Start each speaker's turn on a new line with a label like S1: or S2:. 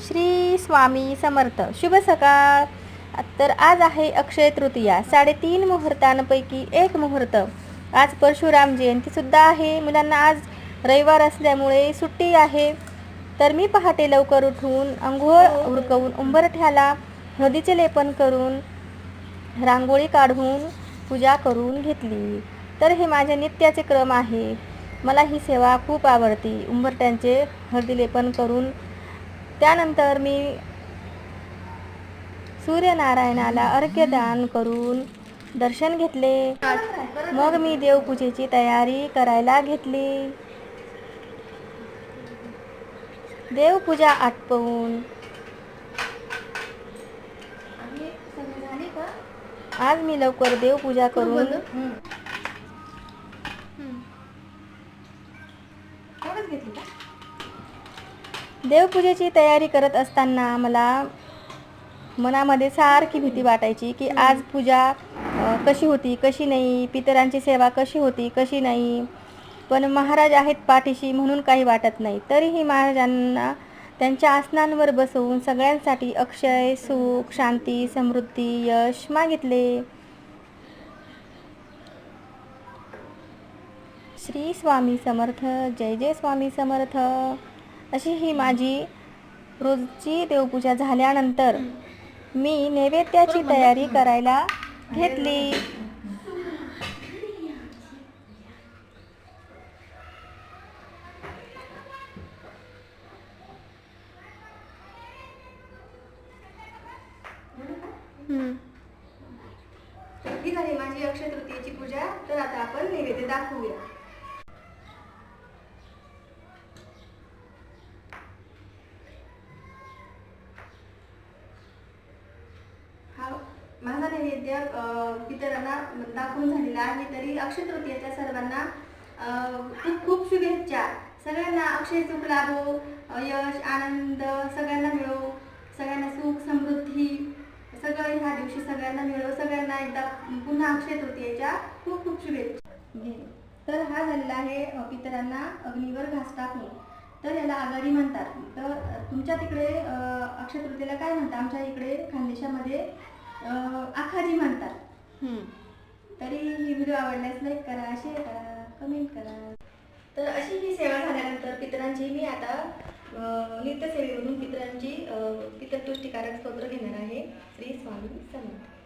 S1: श्री स्वामी समर्थ. शुभ सकाळ. तर आज आहे अक्षय तृतीया. 3:30 मुहूर्तांपैकी एक मुहूर्त. आज परशुराम जयंतीसुद्धा आहे. मुलांना आज रविवार असल्यामुळे सुट्टी आहे. तर मी पहाटे लवकर उठून अंघोळ उरकवून उंबरठ्याला हळदीचे लेपन करून रांगोळी काढून पूजा करून घेतली. तर हे माझे नित्याचे क्रम आहे. मला ही सेवा खूप आवडते. उंबरठ्यांचे हळदी लेपन करून त्यानंतर मी सूर्यनारायणाला अर्घ्यदान करून दर्शन घेतले. मग मी देवपूजेची तयारी करायला घेतली. देवपूजा आटोपून आज मी लवकर देवपूजा करून देवपूजेची तयारी करत असताना मला मनामध्ये सारखी भीती वाटायची की आज पूजा कशी होती कशी नाही, पितरांची सेवा कशी होती कशी नाही. पण महाराज आहेत पाठीशी म्हणून काही वाटत नाही. तरीही महाराजांना त्यांच्या आसनांवर बसवून सगळ्यांसाठी अक्षय सुख शांती समृद्धी यश मागितले. श्री स्वामी समर्थ. जय जय स्वामी समर्थ. अशी ही माझी रोजची देवपूजा झाल्यानंतर मी नैवेद्याची तयारी करायला घेतली. ही झाली माझी अक्षय तृतीयेची पूजा. तर आता आपण नैवेद्य दाखवूया. माझा नैवेद्य पितरांना दाखवून झालेला आहे. तरी अक्षय तृतीयेच्या सर्वांना खूप खूप शुभेच्छा. सगळ्यांना अक्षय सुख लाभो, यश आनंद सगळ्यांना मिळो, सगळ्यांना सुख समृद्धी सगळं ह्या दिवशी सगळ्यांना मिळो. सगळ्यांना एकदा पुन्हा अक्षय तृतीयेच्या खूप खूप शुभेच्छा. तर हा झालेला आहे पितरांना अग्नीवर घास टाकून. तर याला आघाडी म्हणतात. तर तुमच्या तिकडे अक्षय तृतीयेला काय म्हणतात? आमच्या इकडे खानदेशामध्ये आखाजी म्हणतात. तरी ही व्हिडिओ आवडल्यास लाईक करा, शेअर करा, कमेंट करा. तर अशी ही सेवा झाल्यानंतर पितरांची मी आता नित्यसेवेमधून पितरांची पितृतुष्टीकारक स्तोत्र घेणार आहे. श्री स्वामी समर्थ.